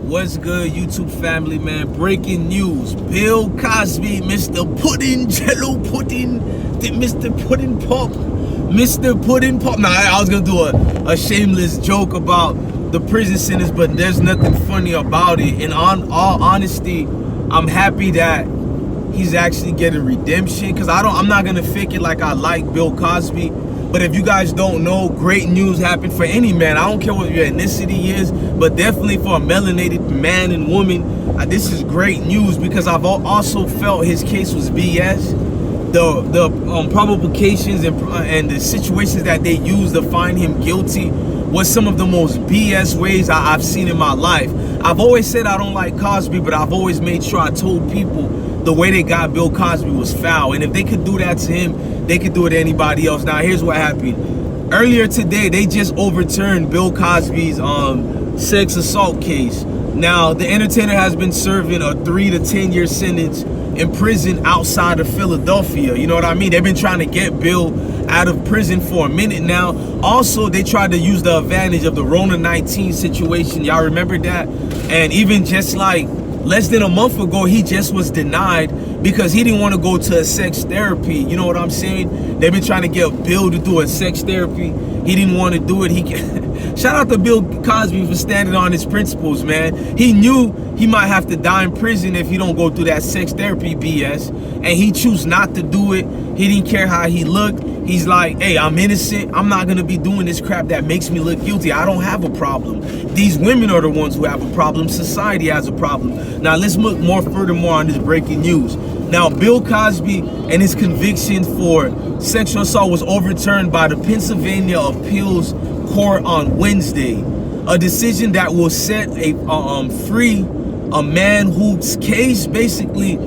What's good, YouTube family, man? Breaking news. Bill Cosby, Mr. Pudding, Jello Pudding, Mr. Pudding Pop, Mr. Pudding Pop. Nah, I was gonna do a shameless joke about the prison sentence, but there's nothing funny about it. And on all honesty, I'm happy that he's actually getting redemption, because I'm not gonna fake it like I like Bill Cosby. But if you guys don't know, great news happened for any man. I don't care what your ethnicity is, but definitely for a melanated man and woman, this is great news, because I've also felt his case was BS. The provocations and the situations that they used to find him guilty was some of the most BS ways I've seen in my life. I've always said I don't like Cosby, but I've always made sure I told people the way they got Bill Cosby was foul. And if they could do that to him, they could do it to anybody else. Now, here's what happened. Earlier today, they just overturned Bill Cosby's sex assault case. Now, the entertainer has been serving a 3 to 10 year sentence in prison outside of Philadelphia. You know what I mean? They've been trying to get Bill out of prison for a minute now. Also, they tried to use the advantage of the Rona-19 situation. Y'all remember that? And even just like less than a month ago, he just was denied because he didn't want to go to a sex therapy. You know what I'm saying? They've been trying to get Bill to do a sex therapy. He didn't want to do it. Shout out to Bill Cosby for standing on his principles, man. He knew he might have to die in prison if he don't go through that sex therapy BS, and he chose not to do it. He didn't care how he looked. He's like, hey, I'm innocent. I'm not going to be doing this crap that makes me look guilty. I don't have a problem. These women are the ones who have a problem. Society has a problem. Now, let's look furthermore on this breaking news. Now, Bill Cosby and his conviction for sexual assault was overturned by the Pennsylvania Appeals Court on Wednesday. A decision that will set free a man whose case basically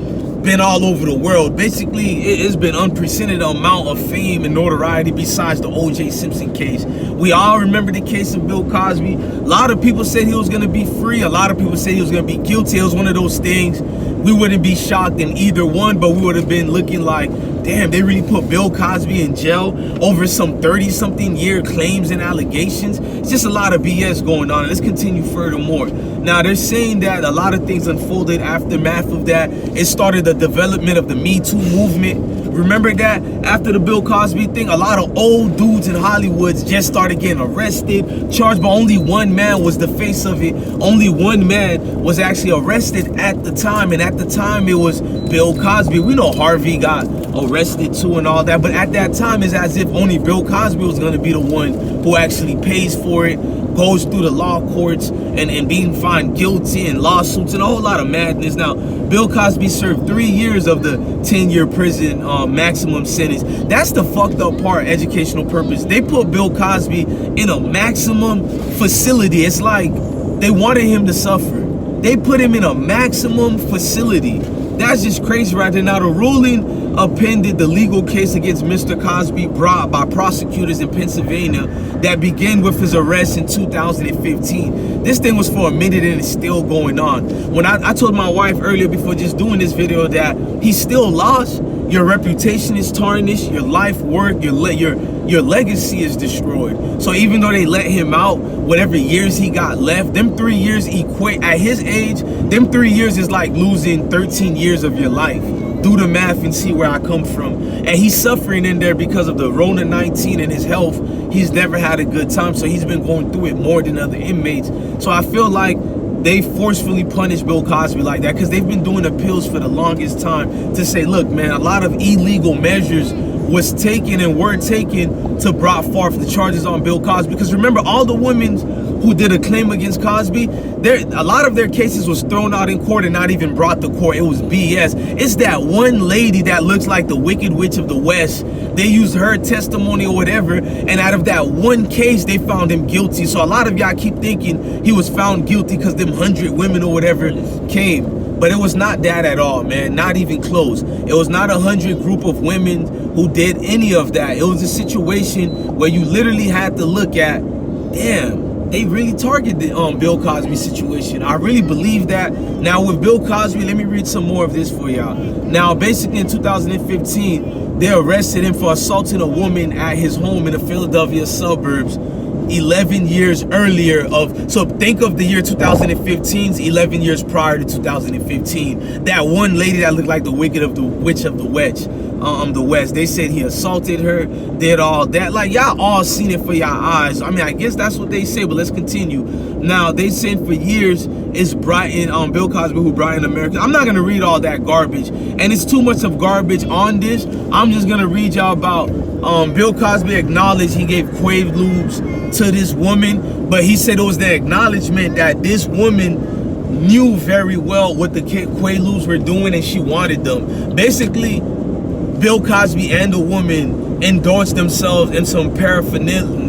been all over the world. Basically, it's been unprecedented amount of fame and notoriety besides the O.J. Simpson case. We all remember the case of Bill Cosby. A lot of people said he was going to be free. A lot of people said he was going to be guilty. It was one of those things. We wouldn't be shocked in either one, but we would have been looking like, damn, they really put Bill Cosby in jail over some 30-something year claims and allegations. It's just a lot of BS going on. Let's continue furthermore. Now, they're saying that a lot of things unfolded aftermath of that. It started the development of the Me Too movement. Remember that? After the Bill Cosby thing, a lot of old dudes in Hollywood just started getting arrested, charged, but only one man was the face of it. Only one man was actually arrested at the time, and at the time it was Bill Cosby. We know Harvey got arrested too and all that, but at that time it's as if only Bill Cosby was going to be the one who actually pays for it, goes through the law courts and being found guilty and lawsuits and a whole lot of madness. Now, Bill Cosby served 3 years of the 10-year prison maximum sentence. That's the fucked up part, educational purpose. They put Bill Cosby in a maximum facility. It's like they wanted him to suffer. They put him in a maximum facility. That's just crazy right there. Now, the ruling appended the legal case against Mr. Cosby brought by prosecutors in Pennsylvania that began with his arrest in 2015. This thing was for a minute and it's still going on. When I told my wife earlier before just doing this video that he's still lost, your reputation is tarnished, your life work, your legacy is destroyed. So even though they let him out, whatever years he got left, them 3 years equate at his age, them 3 years is like losing 13 years of your life. Do the math and see where I come from. And he's suffering in there because of the Rona-19 and his health. He's never had a good time, so he's been going through it more than other inmates. So I feel like they forcefully punished Bill Cosby like that because they've been doing appeals for the longest time to say, look, man, a lot of illegal measures was taken and were taken to brought forth the charges on Bill Cosby. Because remember, all the women who did a claim against Cosby, a lot of their cases was thrown out in court and not even brought to court. It was BS. It's that one lady that looks like the Wicked Witch of the West. They used her testimony or whatever, and out of that one case, they found him guilty. So a lot of y'all keep thinking he was found guilty because them 100 women or whatever came. But it was not that at all, man. Not even close. It was not 100 group of women who did any of that. It was a situation where you literally had to look at, damn, they really targeted the Bill Cosby situation. I really believe that. Now with Bill Cosby, let me read some more of this for y'all. Now, basically in 2015, they arrested him for assaulting a woman at his home in the Philadelphia suburbs. 11 years earlier so think of the year 2015's 11 years prior to 2015. That one lady that looked like the Witch of the West, they said he assaulted her, did all that. Like, y'all all seen it for y'all eyes. I mean, I guess that's what they say, but let's continue. Now, they said for years it's Brighton, Bill Cosby who Brighton America. I'm not gonna read all that garbage, and it's too much of garbage on this. I'm just gonna read y'all about Bill Cosby acknowledged he gave Quaaludes to this woman, but he said it was the acknowledgement that this woman knew very well what the Quaaludes were doing and she wanted them. Basically, Bill Cosby and the woman endorsed themselves in some paraphernalia.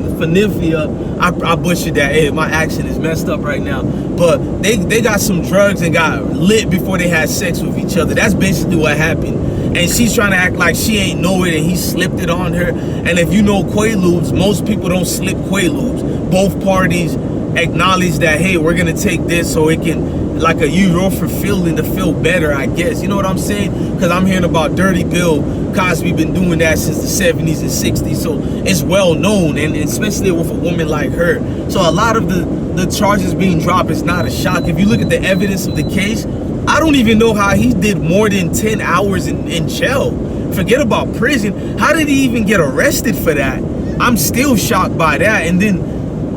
I butchered that. Hey, my accent is messed up right now. But they got some drugs and got lit before they had sex with each other. That's basically what happened. And she's trying to act like she ain't know it and he slipped it on her. And if you know Quaaludes, most people don't slip Quaaludes. Both parties acknowledge that, hey, we're gonna take this so it can, like you're fulfilling to feel better, I guess. You know what I'm saying? Because I'm hearing about Dirty Bill Cosby been doing that since the 70s and 60s, so it's well known, and especially with a woman like her. So a lot of the charges being dropped is not a shock. If you look at the evidence of the case, I don't even know how he did more than 10 hours in jail. Forget about prison. How did he even get arrested for that? I'm still shocked by that. And then,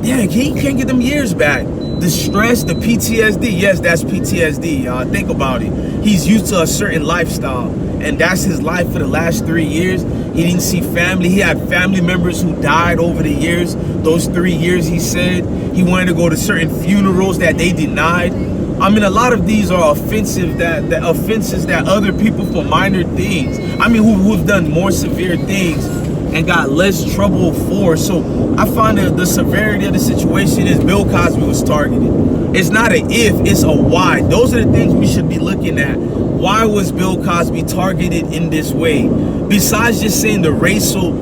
yeah, he can't get them years back. The stress, the PTSD, yes, that's PTSD. Think about it. He's used to a certain lifestyle, and that's his life for the last 3 years. He didn't see family. He had family members who died over the years. Those 3 years, he said. He wanted to go to certain funerals that they denied. I mean, a lot of these are offensive, that offenses that other people for minor things, I mean, who've done more severe things and got less trouble for. So I find that the severity of the situation is Bill Cosby was targeted. It's not an if, it's a why. Those are the things we should be looking at. Why was Bill Cosby targeted in this way? Besides just saying the racial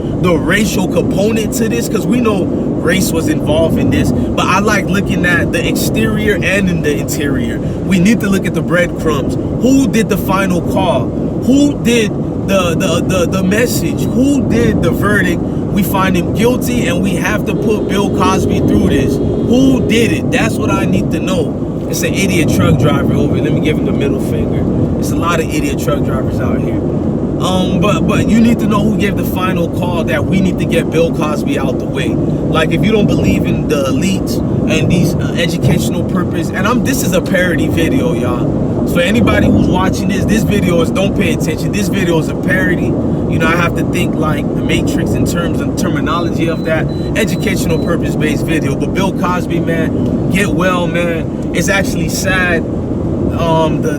component to this, because we know race was involved in this, but I like looking at the exterior and in the interior. We need to look at the breadcrumbs. Who did the final call? Who did the message? Who did the verdict? We find him guilty, and we have to put Bill Cosby through this. Who did it? That's what I need to know. It's an idiot truck driver over here. Let me give him the middle finger. It's a lot of idiot truck drivers out here. But you need to know who gave the final call that we need to get Bill Cosby out the way. Like, if you don't believe in the elites and these educational purpose, and this is a parody video, y'all. So anybody who's watching this video is, don't pay attention. This video is a parody. You know, I have to think like the Matrix in terms of terminology of that educational purpose-based video. But Bill Cosby, man, get well, man. It's actually sad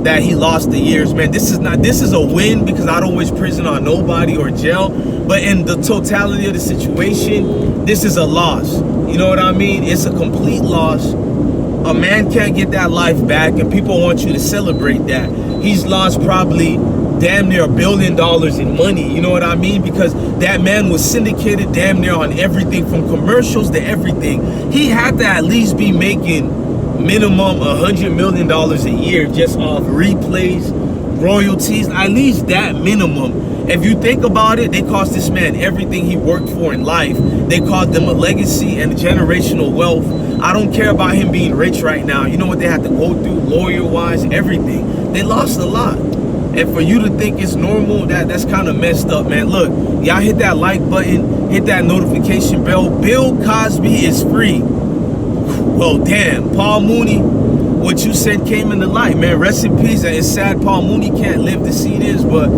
that he lost the years, man. This is a win, because I don't wish prison on nobody or jail, but in the totality of the situation, this is a loss. You know what I mean? It's a complete loss. A man can't get that life back, and people want you to celebrate that. He's lost probably damn near $1 billion in money, you know what I mean? Because that man was syndicated damn near on everything, from commercials to everything. He had to at least be making minimum $100 million a year just off replays, royalties, at least that minimum. If you think about it, they cost this man everything he worked for in life. They cost them a legacy and generational wealth. I don't care about him being rich right now. You know what they had to go through, lawyer-wise, everything. They lost a lot. And for you to think it's normal, that's kind of messed up, man. Look, y'all hit that like button, hit that notification bell. Bill Cosby is free. Well, damn, Paul Mooney, what you said came into light, man. Rest in peace. It's sad Paul Mooney can't live to see this, but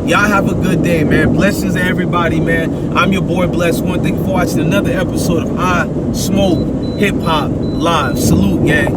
y'all have a good day, man. Blessings to everybody, man. I'm your boy, Blessed One. Thank you for watching another episode of I Smoke Hip Hop Live. Salute, gang.